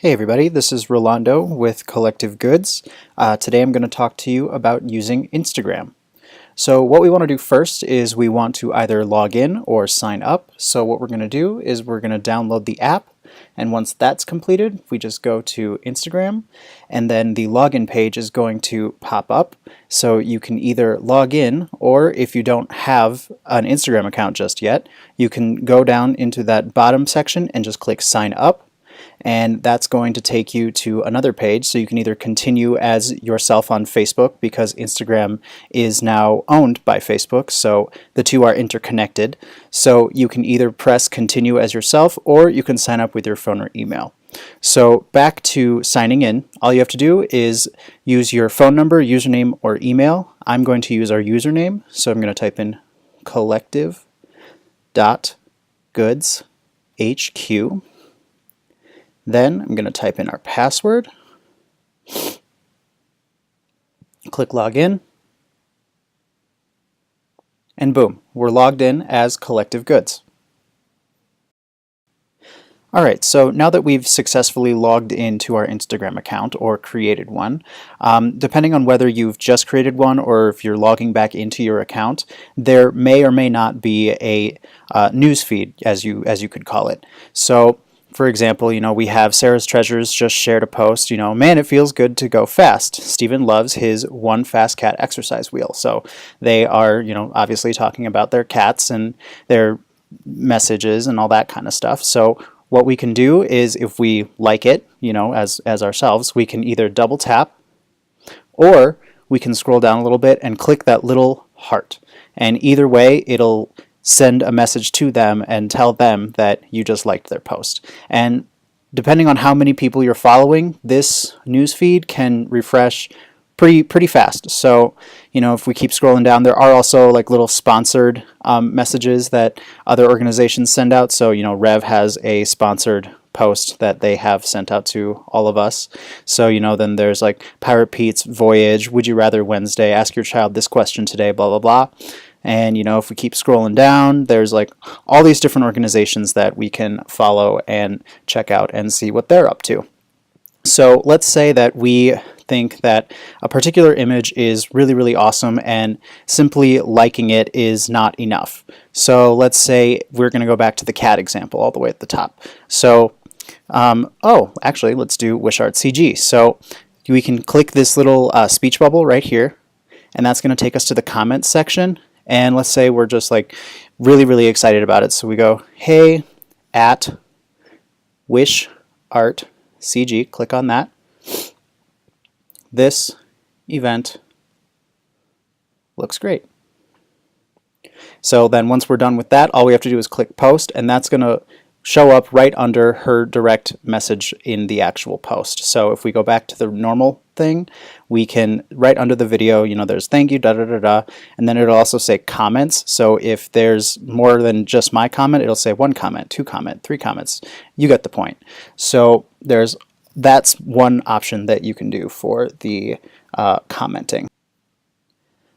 Hey everybody, this is Rolando with Collective Goods. Today I'm going to talk to you about using Instagram. So what we want to do first is we want to either log in or sign up. So what we're going to do is we're going to download the app, and once that's completed we just go to Instagram, and then the login page is going to pop up. So you can either log in, or if you don't have an Instagram account just yet, you can go down into that bottom section and just click sign up. And that's going to take you to another page, so you can either continue as yourself on Facebook, because Instagram is now owned by Facebook, so the two are interconnected. So you can either press continue as yourself, or you can sign up with your phone or email. So back to signing in, all you have to do is use your phone number, username, or email. I'm going to use our username, so I'm going to type in collective.goodshq. Then I'm going to type in our password, click login, and boom, we're logged in as Collective Goods. Alright, so now that we've successfully logged into our Instagram account or created one, depending on whether you've just created one or if you're logging back into your account, there may or may not be a news feed, as you could call it. So for example, we have Sarah's Treasures just shared a post, man, it feels good to go fast. Stephen loves his One Fast Cat exercise wheel. So they are, obviously talking about their cats and their messages and all that kind of stuff. So what we can do is, if we like it, as ourselves, we can either double tap, or we can scroll down a little bit and click that little heart. And either way, it'll send a message to them and tell them that you just liked their post. And depending on how many people you're following, this newsfeed can refresh pretty fast. So, if we keep scrolling down, there are also like little sponsored messages that other organizations send out. So, Rev has a sponsored post that they have sent out to all of us. So, then there's like Pirate Pete's Voyage, Would You Rather Wednesday, Ask Your Child This Question Today, blah, blah, blah. And, if we keep scrolling down, there's like all these different organizations that we can follow and check out and see what they're up to. So let's say that we think that a particular image is really, really awesome, and simply liking it is not enough. So let's say we're going to go back to the cat example all the way at the top. So, actually, let's do WishArtCG. So we can click this little speech bubble right here, and that's going to take us to the comments section. And let's say we're just like really, really excited about it. So we go, hey, at WishArtCG, click on that. This event looks great. So then once we're done with that, all we have to do is click post, and that's going to show up right under her direct message in the actual post. So if we go back to the normal thing, we can, right under the video, there's thank you, and then it'll also say comments. So if there's more than just my comment, it'll say 1 comment, 2 comment, 3 comments. You get the point. So that's one option that you can do for the commenting.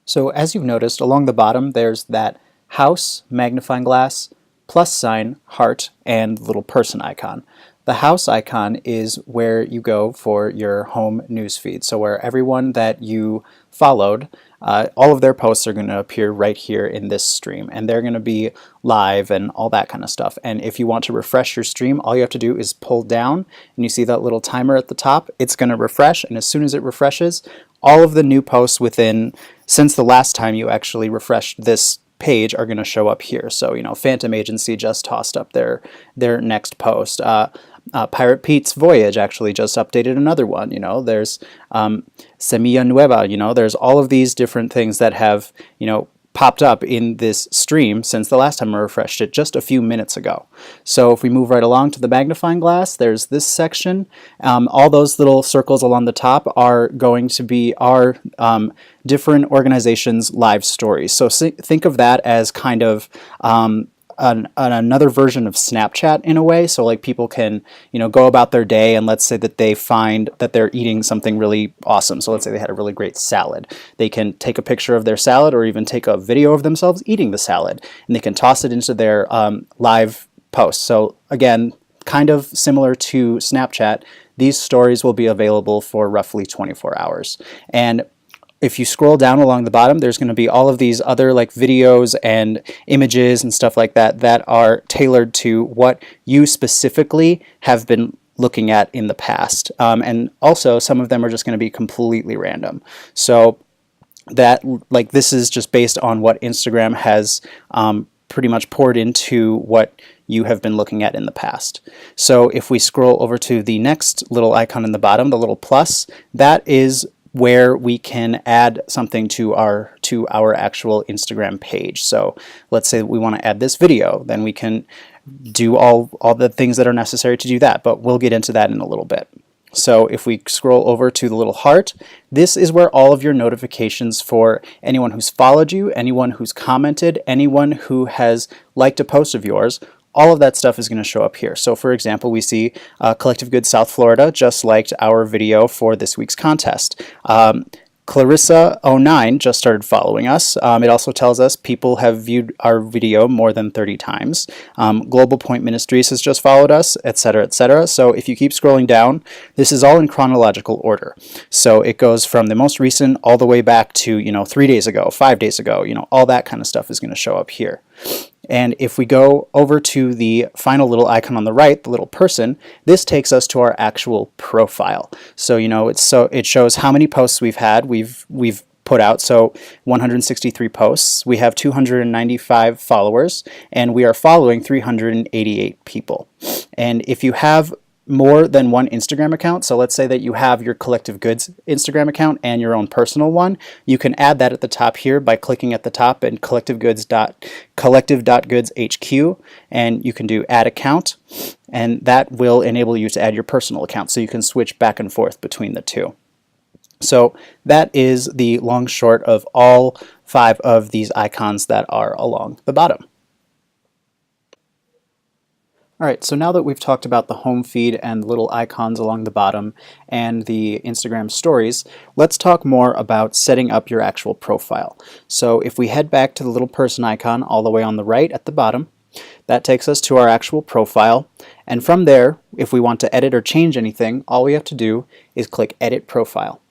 So as you've noticed, along the bottom, there's that house, magnifying glass, plus sign, heart, and little person icon. The house icon is where you go for your home newsfeed. So where everyone that you followed, all of their posts are going to appear right here in this stream, and they're going to be live and all that kind of stuff. And if you want to refresh your stream, all you have to do is pull down, and you see that little timer at the top. It's going to refresh, and as soon as it refreshes, all of the new posts since the last time you actually refreshed this page are going to show up here. So, Phantom Agency just tossed up their next post. Pirate Pete's Voyage actually just updated another one. There's Semilla Nueva. There's all of these different things that have, popped up in this stream since the last time I refreshed it just a few minutes ago. So if we move right along to the magnifying glass, there's this section. All those little circles along the top are going to be our different organizations' live stories. So think of that as kind of another version of Snapchat in a way. So like people can, go about their day, and let's say that they find that they're eating something really awesome. So let's say they had a really great salad. They can take a picture of their salad, or even take a video of themselves eating the salad, and they can toss it into their live post. So again, kind of similar to Snapchat, these stories will be available for roughly 24 hours. And if you scroll down along the bottom, there's going to be all of these other like videos and images and stuff like that that are tailored to what you specifically have been looking at in the past. And also some of them are just going to be completely random. So that, like, this is just based on what Instagram has pretty much poured into what you have been looking at in the past. So if we scroll over to the next little icon in the bottom, the little plus, that is where we can add something to our actual Instagram page. So let's say we want to add this video, then we can do all the things that are necessary to do that, but we'll get into that in a little bit. So if we scroll over to the little heart, this is where all of your notifications for anyone who's followed you, anyone who's commented, anyone who has liked a post of yours, all of that stuff is going to show up here. So for example, we see Collective Goods South Florida just liked our video for this week's contest. Clarissa09 just started following us. It also tells us people have viewed our video more than 30 times. Global Point Ministries has just followed us, etc., etc. So if you keep scrolling down, this is all in chronological order. So it goes from the most recent all the way back to, 3 days ago, 5 days ago, all that kind of stuff is going to show up here. And if we go over to the final little icon on the right, the little person, this takes us to our actual profile. So, it shows how many posts we've had. We've put out, so 163 posts. We have 295 followers, and we are following 388 people. And if you have more than one Instagram account, so let's say that you have your Collective Goods Instagram account and your own personal one, you can add that at the top here by clicking at the top in collective.goodshq, and you can do add account, and that will enable you to add your personal account, so you can switch back and forth between the two. So that is the long short of all 5 of these icons that are along the bottom. All right, so now that we've talked about the home feed and little icons along the bottom and the Instagram stories, let's talk more about setting up your actual profile. So if we head back to the little person icon all the way on the right at the bottom, that takes us to our actual profile. And from there, if we want to edit or change anything, all we have to do is click Edit Profile.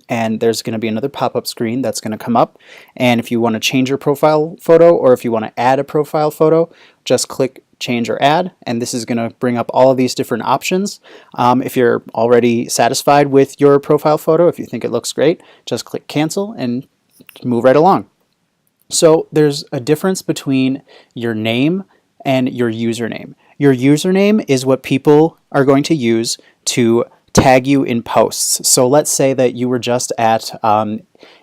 And there's going to be another pop-up screen that's going to come up. And if you want to change your profile photo, or if you want to add a profile photo, just click Change or Add, and this is going to bring up all of these different options. If you're already satisfied with your profile photo, if you think it looks great, just click Cancel and move right along. So there's a difference between your name and your username. Your username is what people are going to use to tag you in posts. So let's say that you were just at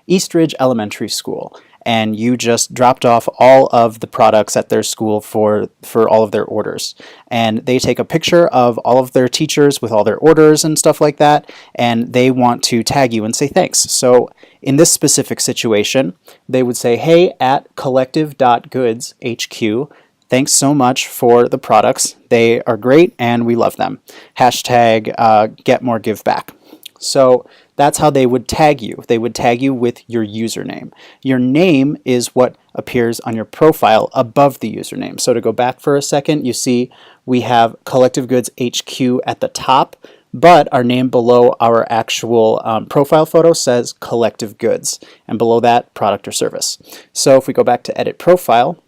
Eastridge Elementary School, and you just dropped off all of the products at their school for all of their orders. And they take a picture of all of their teachers with all their orders and stuff like that, and they want to tag you and say thanks. So in this specific situation, they would say, hey, at collective.goodshq, thanks so much for the products. They are great and we love them. Hashtag get more give back. So that's how they would tag you. They would tag you with your username. Your name is what appears on your profile above the username. So to go back for a second, you see we have Collective Goods HQ at the top, but our name below our actual profile photo says Collective Goods, and below that, product or service. So if we go back to Edit Profile,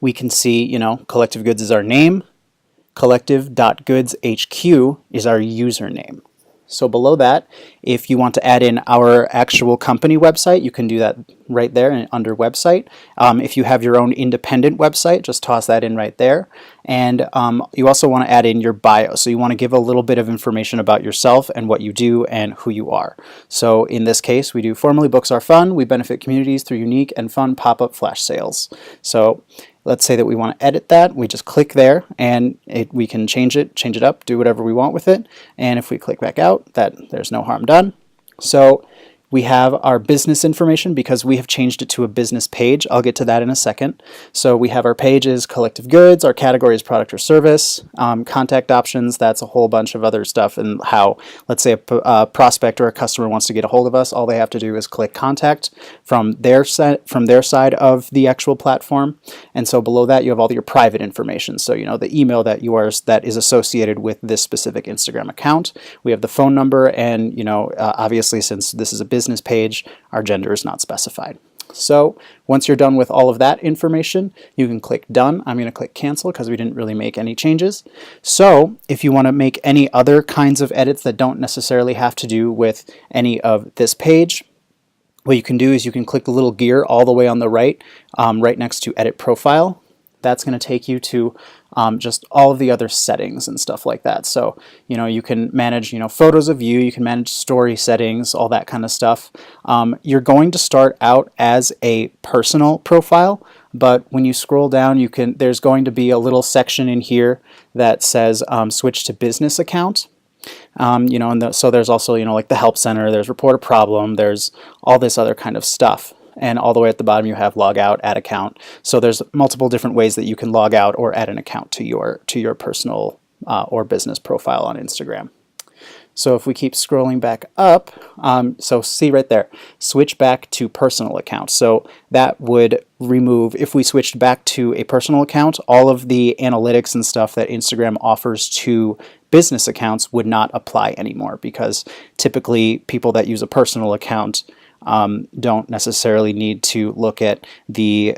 we can see, Collective Goods is our name, collective.goodshq is our username. So below that, if you want to add in our actual company website, you can do that right there under website. If you have your own independent website, just toss that in right there. And you also want to add in your bio. So you want to give a little bit of information about yourself and what you do and who you are. So in this case, we do Formerly Books Are Fun. We benefit communities through unique and fun pop-up flash sales. So let's say that we want to edit that. We just click there, and we can change it up, do whatever we want with it. And if we click back out, there's no harm done. So We have our business information because we have changed it to a business page. I'll get to that in a second. So we have our pages, collective goods, our category is product or service, contact options, that's a whole bunch of other stuff, and how, let's say a prospect or a customer wants to get a hold of us, all they have to do is click contact from their side of the actual platform. And so below that you have all your private information. So, you know, the email that is associated with this specific Instagram account. We have the phone number, and, you know, obviously since this is a business page, our gender is not specified. So once you're done with all of that information, you can click done. I'm going to click cancel because we didn't really make any changes. So if you want to make any other kinds of edits that don't necessarily have to do with any of this page, what you can do is you can click the little gear all the way on the right, right next to edit profile. That's going to take you to just all of the other settings and stuff like that. So, you know, you can manage, you know, photos of you can manage story settings, all that kind of stuff. You're going to start out as a personal profile, but when you scroll down, there's going to be a little section in here that says switch to business account. You know, and so there's also, you know, like the help center, there's report a problem, there's all this other kind of stuff. And all the way at the bottom you have log out, add account. So there's multiple different ways that you can log out or add an account to your personal or business profile on Instagram. So if we keep scrolling back up, so see right there, switch back to personal account. So that would remove, if we switched back to a personal account, all of the analytics and stuff that Instagram offers to business accounts would not apply anymore, because typically people that use a personal account don't necessarily need to look at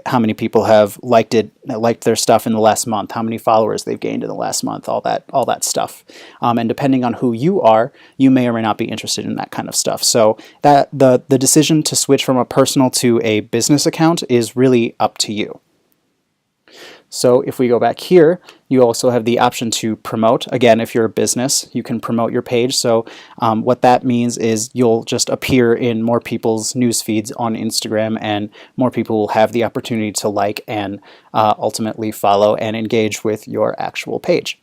how many people have liked their stuff in the last month, how many followers they've gained in the last month, all that stuff. And depending on who you are, you may or may not be interested in that kind of stuff. So that the decision to switch from a personal to a business account is really up to you. So if we go back here, you also have the option to promote. Again, if you're a business, you can promote your page. So what that means is you'll just appear in more people's news feeds on Instagram, and more people will have the opportunity to like and ultimately follow and engage with your actual page.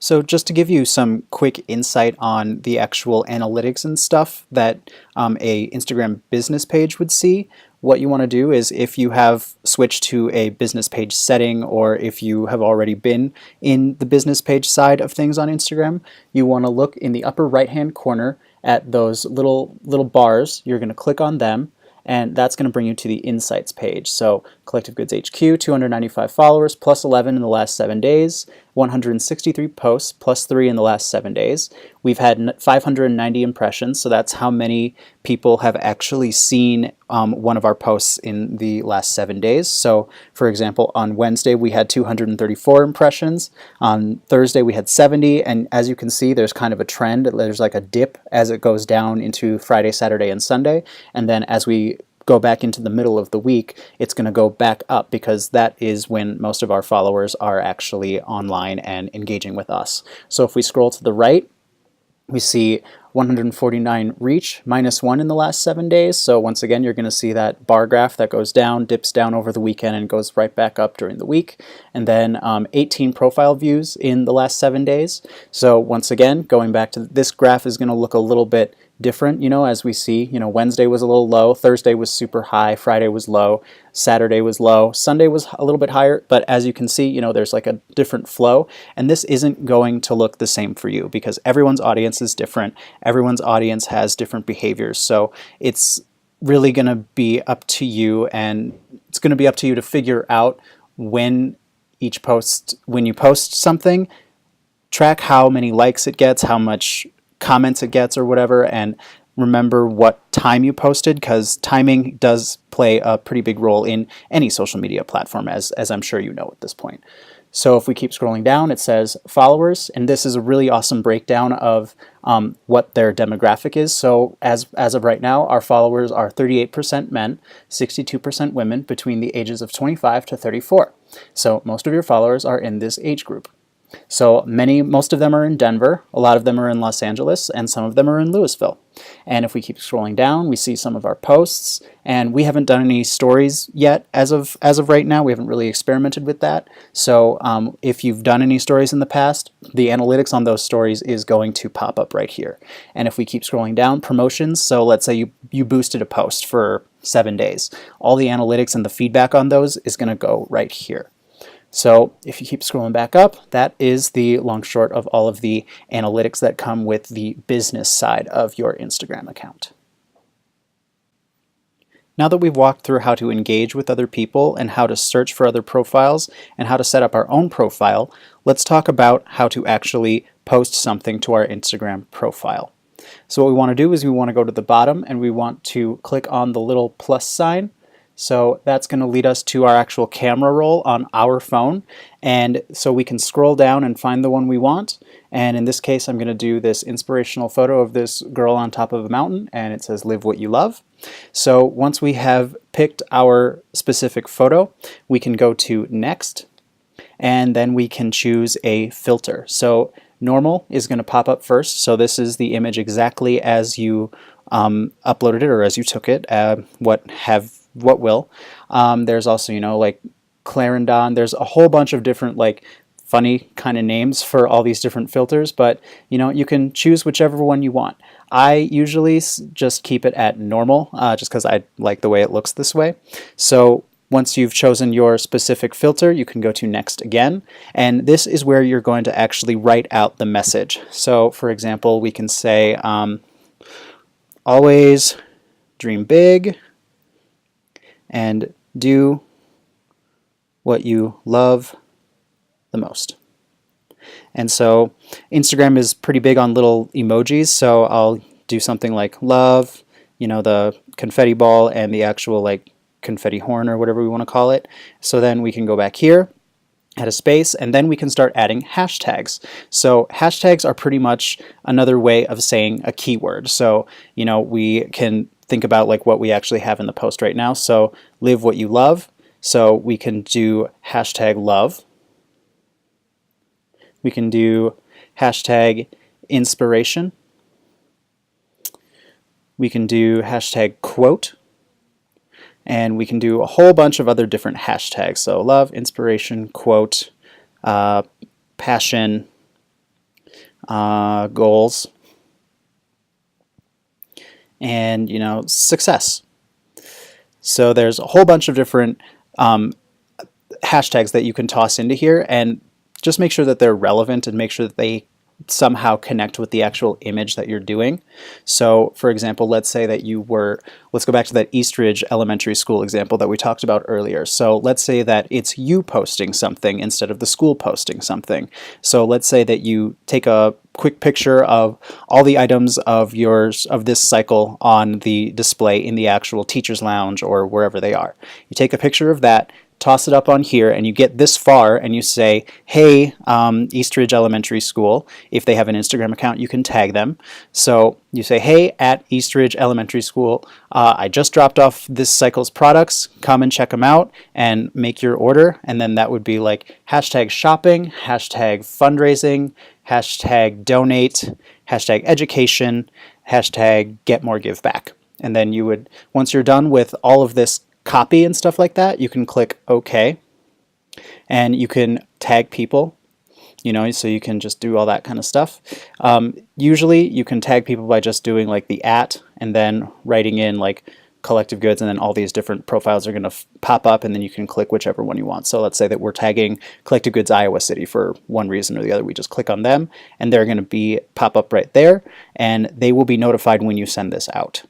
So just to give you some quick insight on the actual analytics and stuff that a Instagram business page would see, what you want to do is, if you have switched to a business page setting, or if you have already been in the business page side of things on Instagram, you want to look in the upper right hand corner at those little bars. You're going to click on them, and that's going to bring you to the Insights page. So Collective Goods HQ, 295 followers, plus 11 in the last 7 days, 163 posts, plus 3 in the last 7 days. We've had 590 impressions, so that's how many people have actually seen one of our posts in the last 7 days. So for example, on Wednesday we had 234 impressions, on Thursday we had 70, and as you can see, there's kind of a trend. There's like a dip as it goes down into Friday, Saturday, and Sunday, and then as we go back into the middle of the week, it's going to go back up, because that is when most of our followers are actually online and engaging with us. So if we scroll to the right, we see 149 reach, -1 in the last 7 days. So once again, you're going to see that bar graph that goes down, dips down over the weekend, and goes right back up during the week. And then 18 profile views in the last 7 days. So once again, going back to this graph is going to look a little bit different, you know, as we see, you know, Wednesday was a little low, Thursday was super high, Friday was low, Saturday was low, Sunday was a little bit higher, but as you can see, you know, there's like a different flow, and this isn't going to look the same for you, because everyone's audience is different, everyone's audience has different behaviors, so it's really going to be up to you, and it's going to be up to you to figure out when you post something, track how many likes it gets, how much comments it gets or whatever, and remember what time you posted, because timing does play a pretty big role in any social media platform, as I'm sure you know at this point. So if we keep scrolling down, it says followers, and this is a really awesome breakdown of what their demographic is. So as of right now, our followers are 38% men, 62% women between the ages of 25 to 34. So most of your followers are in this age group. So most of them are in Denver, a lot of them are in Los Angeles, and some of them are in Louisville. And if we keep scrolling down, we see some of our posts, and we haven't done any stories yet as of right now. We haven't really experimented with that. So if you've done any stories in the past, the analytics on those stories is going to pop up right here. And if we keep scrolling down, promotions, so let's say you boosted a post for 7 days. All the analytics and the feedback on those is going to go right here. So if you keep scrolling back up, that is the long short of all of the analytics that come with the business side of your Instagram account. Now that we've walked through how to engage with other people and how to search for other profiles and how to set up our own profile, let's talk about how to actually post something to our Instagram profile. So what we want to do is we want to go to the bottom and we want to click on the little plus sign. So that's going to lead us to our actual camera roll on our phone, and so we can scroll down and find the one we want. And in this case, I'm going to do this inspirational photo of this girl on top of a mountain, and it says "Live what you love." So once we have picked our specific photo, we can go to next, and then we can choose a filter. So normal is going to pop up first. So this is the image exactly as you uploaded it or as you took it. What will. There's also, like Clarendon. There's a whole bunch of different like funny kind of names for all these different filters, but you can choose whichever one you want. I usually just keep it at normal, just because I like the way it looks this way. So once you've chosen your specific filter, you can go to next again, and this is where you're going to actually write out the message. So for example, we can say, always dream big and do what you love the most. And so Instagram is pretty big on little emojis, so I'll do something like love, the confetti ball and the actual like confetti horn or whatever we want to call it. So then we can go back here, add a space, and then we can start adding hashtags. So hashtags are pretty much another way of saying a keyword. So, we can think about like what we actually have in the post right now. So live what you love. So we can do hashtag love. We can do hashtag inspiration. We can do hashtag quote. And we can do a whole bunch of other different hashtags. So love, inspiration, quote, passion, goals, and success. So there's a whole bunch of different hashtags that you can toss into here, and just make sure that they're relevant and make sure that they somehow connect with the actual image that you're doing. So for example, let's say that let's go back to that Eastridge Elementary School example that we talked about earlier. So let's say that it's you posting something instead of the school posting something. So let's say that you take a quick picture of all the items of this cycle on the display in the actual teacher's lounge or wherever they are. You take a picture of that, toss it up on here, and you get this far and you say, hey, Eastridge Elementary School. If they have an Instagram account, you can tag them. So you say, hey, at Eastridge Elementary School, I just dropped off this cycle's products. Come and check them out and make your order. And then that would be like hashtag shopping, hashtag fundraising, hashtag donate, hashtag education, hashtag get more give back. And then you would, once you're done with all of this copy and stuff like that, you can click OK, and you can tag people, so you can just do all that kind of stuff. Usually you can tag people by just doing like the @ and then writing in like collective goods, and then all these different profiles are going to pop up, and then you can click whichever one you want. So let's say that we're tagging Collective Goods Iowa City for one reason or the other. We just click on them, and they're going to pop up right there, and they will be notified when you send this out.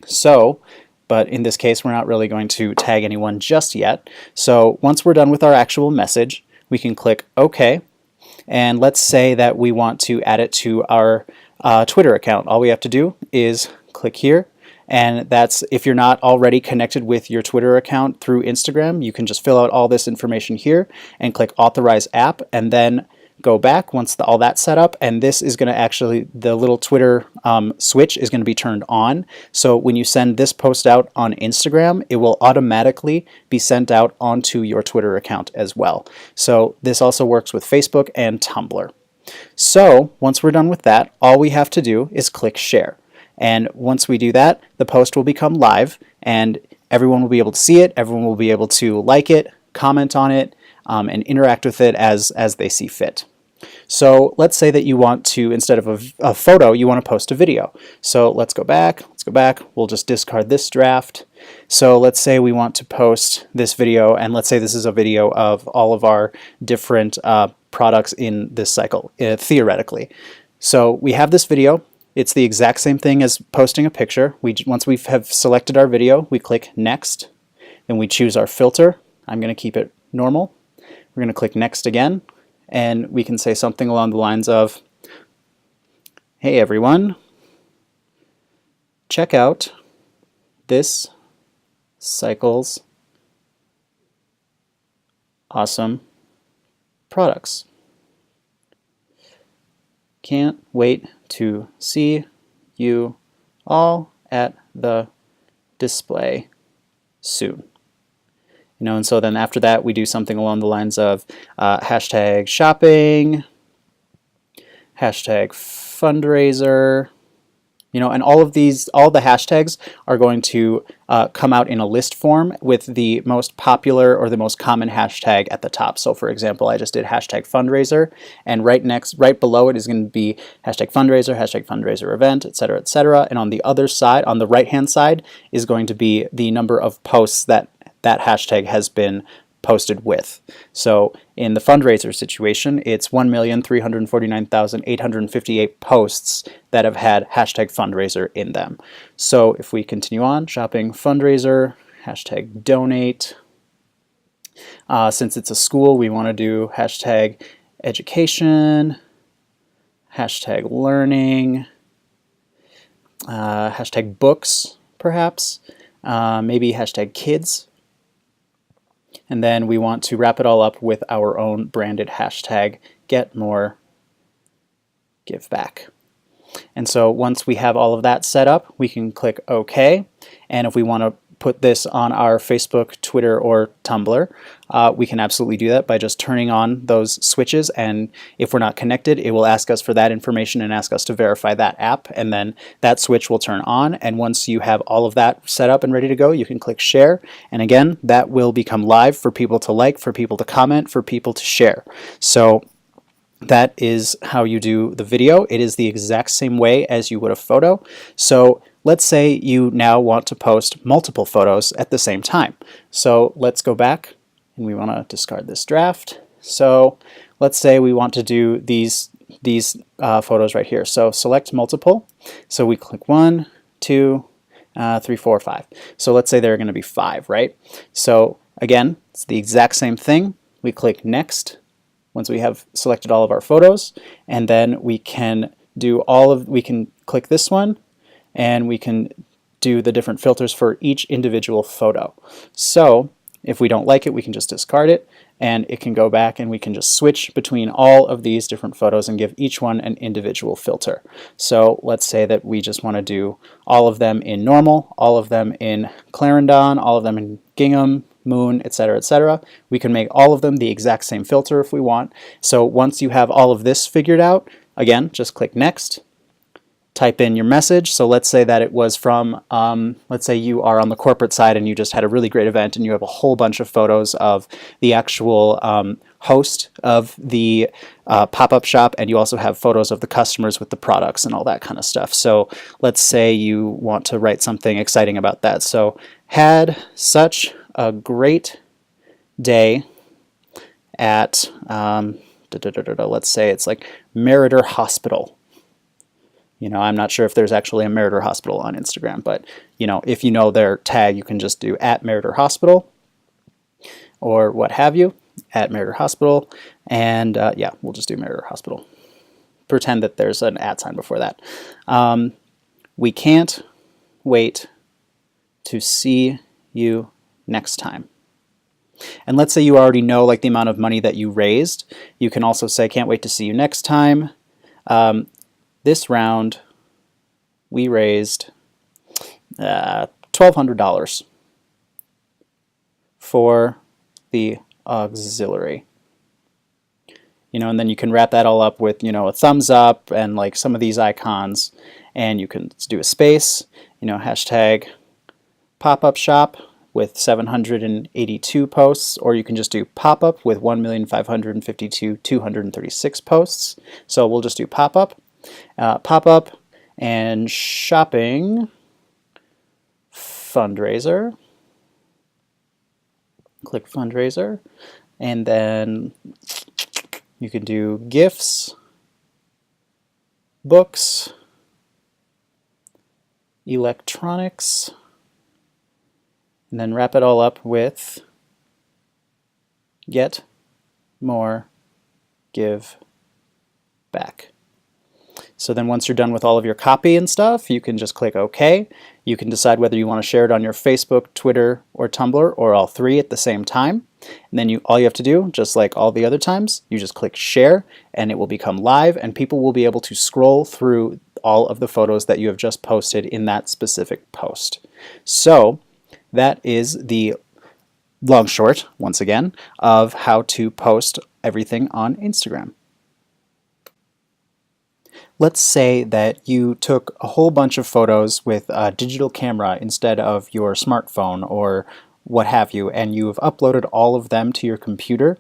So, but in this case, we're not really going to tag anyone just yet. So once we're done with our actual message, we can click OK. And let's say that we want to add it to our Twitter account. All we have to do is click here. And that's, if you're not already connected with your Twitter account through Instagram, you can just fill out all this information here and click Authorize App. And then go back once all that's set up, and this is going to actually, the little Twitter switch is going to be turned on. So when you send this post out on Instagram, it will automatically be sent out onto your Twitter account as well. So this also works with Facebook and Tumblr. So once we're done with that, all we have to do is click share. And once we do that, the post will become live and everyone will be able to see it, everyone will be able to like it, comment on it, and interact with it as they see fit. So let's say that you want to, instead of a photo, you want to post a video. So let's go back, we'll just discard this draft. So let's say we want to post this video, and let's say this is a video of all of our different products in this cycle, theoretically. So we have this video. It's the exact same thing as posting a picture. Once we have selected our video, we click next, then we choose our filter. I'm going to keep it normal. We're going to click next again, and we can say something along the lines of, hey everyone, check out this cycle's awesome products. Can't wait to see you all at the display soon. And so then after that we do something along the lines of hashtag shopping, hashtag fundraiser, and all the hashtags are going to come out in a list form with the most popular or the most common hashtag at the top. So for example, I just did hashtag fundraiser, and right below it is going to be hashtag fundraiser event, etc., etc. And on the other side, on the right-hand side, is going to be the number of posts that hashtag has been posted with. So in the fundraiser situation, it's 1,349,858 posts that have had hashtag fundraiser in them. So if we continue on, shopping fundraiser, hashtag donate. Since it's a school, we want to do hashtag education, hashtag learning, hashtag books, perhaps, maybe hashtag kids. And then we want to wrap it all up with our own branded hashtag, get more, give back. And so once we have all of that set up, we can click OK. And if we want to put this on our Facebook, Twitter, or Tumblr, we can absolutely do that by just turning on those switches. And if we're not connected, it will ask us for that information and ask us to verify that app. And then that switch will turn on. And once you have all of that set up and ready to go, you can click share. And again, that will become live for people to like, for people to comment, for people to share. So that is how you do the video. It is the exact same way as you would a photo. So let's say you now want to post multiple photos at the same time. So let's go back and we want to discard this draft. So let's say we want to do these photos right here. So select multiple. So we click 1, 2, 3, 4, 5. So let's say there are going to be 5, right? So again, it's the exact same thing. We click next once we have selected all of our photos, and then we can click this one, and we can do the different filters for each individual photo. So if we don't like it, we can just discard it, and it can go back, and we can just switch between all of these different photos and give each one an individual filter. So let's say that we just want to do all of them in normal, all of them in Clarendon, all of them in Gingham, Moon, etc., etc. We can make all of them the exact same filter if we want. So once you have all of this figured out, again, just click next, type in your message. So let's say that it was from, let's say you are on the corporate side and you just had a really great event and you have a whole bunch of photos of the actual host of the pop-up shop, and you also have photos of the customers with the products and all that kind of stuff. So let's say you want to write something exciting about that. So had such a great day at, let's say it's like Meritor Hospital. I'm not sure if there's actually a Meritor Hospital on Instagram, but if you know their tag, you can just do at Meritor Hospital or what have you, at Meritor Hospital, and yeah, we'll just do Meritor Hospital. Pretend that there's an @ sign before that. We can't wait to see you next time. And let's say you already know like the amount of money that you raised. You can also say, can't wait to see you next time. This round, we raised $1,200 for the auxiliary. And then you can wrap that all up with, a thumbs up and like some of these icons, and you can do a space, hashtag pop-up shop with 782 posts, or you can just do pop-up with 1,552,236 posts. So we'll just do pop-up, and shopping fundraiser. Click fundraiser, and then you can do gifts, books, electronics, and then wrap it all up with get more, give back. So then once you're done with all of your copy and stuff, you can just click OK. You can decide whether you want to share it on your Facebook, Twitter, or Tumblr, or all three at the same time. And then all you have to do, just like all the other times, you just click share, and it will become live, and people will be able to scroll through all of the photos that you have just posted in that specific post. So that is the long short, once again, of how to post everything on Instagram. Let's say that you took a whole bunch of photos with a digital camera instead of your smartphone or what have you, and you've uploaded all of them to your computer,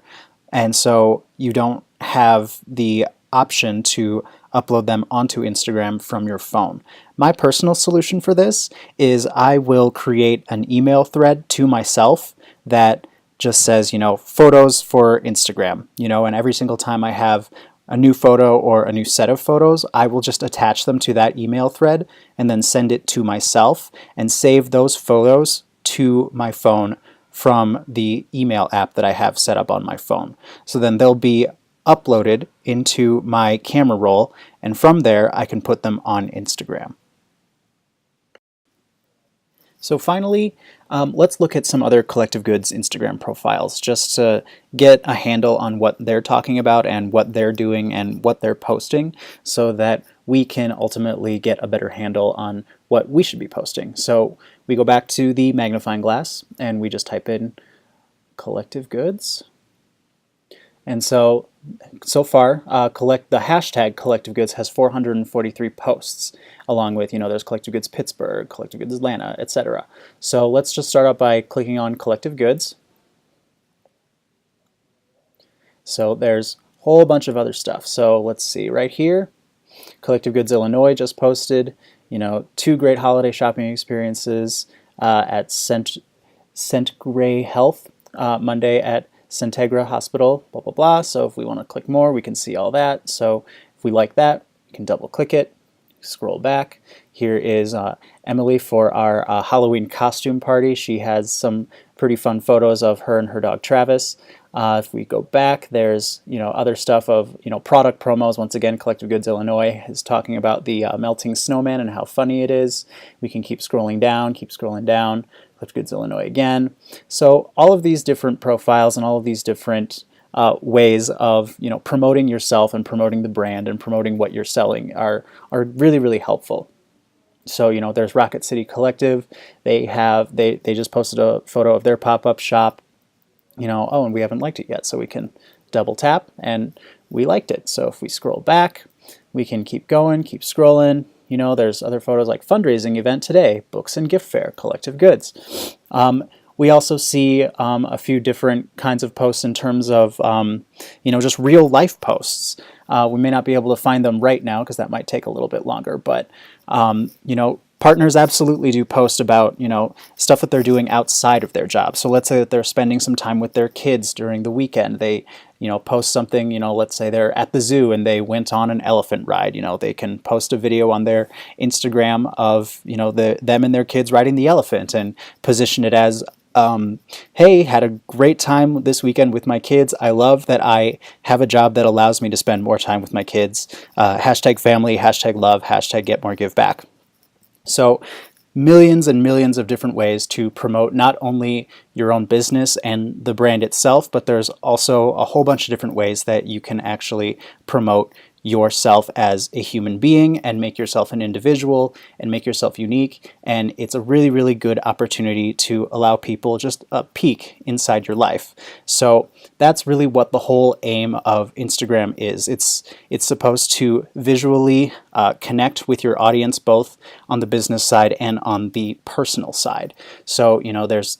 and so you don't have the option to upload them onto Instagram from your phone. My personal solution for this is I will create an email thread to myself that just says, photos for Instagram, and every single time I have a new photo or a new set of photos, I will just attach them to that email thread and then send it to myself and save those photos to my phone from the email app that I have set up on my phone. So then they'll be uploaded into my camera roll, and from there I can put them on Instagram. So finally, let's look at some other Collective Goods Instagram profiles just to get a handle on what they're talking about and what they're doing and what they're posting, so that we can ultimately get a better handle on what we should be posting. So we go back to the magnifying glass and we just type in Collective Goods. And so far, the hashtag Collective Goods has 443 posts, along with, there's Collective Goods Pittsburgh, Collective Goods Atlanta, etc. So let's just start out by clicking on Collective Goods. So there's a whole bunch of other stuff. So let's see, right here, Collective Goods Illinois just posted, 2 great holiday shopping experiences at Centgray Health, Monday at Centegra Hospital, blah, blah, blah. So if we want to click more, we can see all that. So if we like that, we can double click it, scroll back. Here is Emily for our Halloween costume party. She has some pretty fun photos of her and her dog Travis. If we go back, there's other stuff of product promos. Once again, Collective Goods Illinois is talking about the melting snowman and how funny it is. We can keep scrolling down, Collective Goods Illinois again. So all of these different profiles and all of these different ways of promoting yourself and promoting the brand and promoting what you're selling are really, really helpful. So there's Rocket City Collective. They just posted a photo of their pop-up shop. And we haven't liked it yet, so we can double tap and we liked it. So if we scroll back, we can keep going, keep scrolling. There's other photos like fundraising event today, books and gift fair, Collective Goods. We also see a few different kinds of posts in terms of, just real life posts. We may not be able to find them right now because that might take a little bit longer, but, partners absolutely do post about, stuff that they're doing outside of their job. So let's say that they're spending some time with their kids during the weekend. They, post something, let's say they're at the zoo and they went on an elephant ride. They can post a video on their Instagram of, them and their kids riding the elephant and position it as, hey, had a great time this weekend with my kids. I love that I have a job that allows me to spend more time with my kids. Hashtag family, hashtag love, hashtag get more give back. So millions and millions of different ways to promote not only your own business and the brand itself, but there's also a whole bunch of different ways that you can actually promote yourself as a human being and make yourself an individual and make yourself unique. And it's a really, really good opportunity to allow people just a peek inside your life. So that's really what the whole aim of Instagram is. It's supposed to visually connect with your audience, both on the business side and on the personal side. So, you know, there's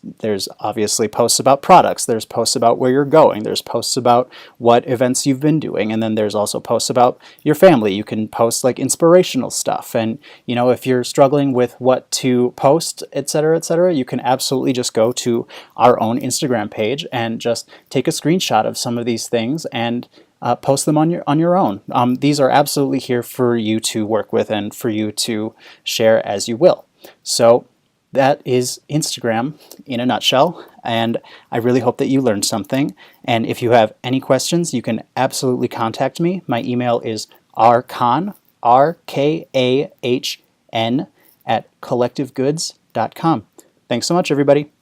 obviously posts about products, there's posts about where you're going, there's posts about what events you've been doing, and then there's also posts about your family. You can post like inspirational stuff, and you know, if you're struggling with what to post, etc., you can absolutely just go to our own Instagram page and just take a screenshot of some of these things and post them on your own. These are absolutely here for you to work with and for you to share as you will. So that is Instagram in a nutshell, and I really hope that you learned something. And if you have any questions, you can absolutely contact me. My email is rkahn, RKAHN, @collectivegoods.com. Thanks so much, everybody.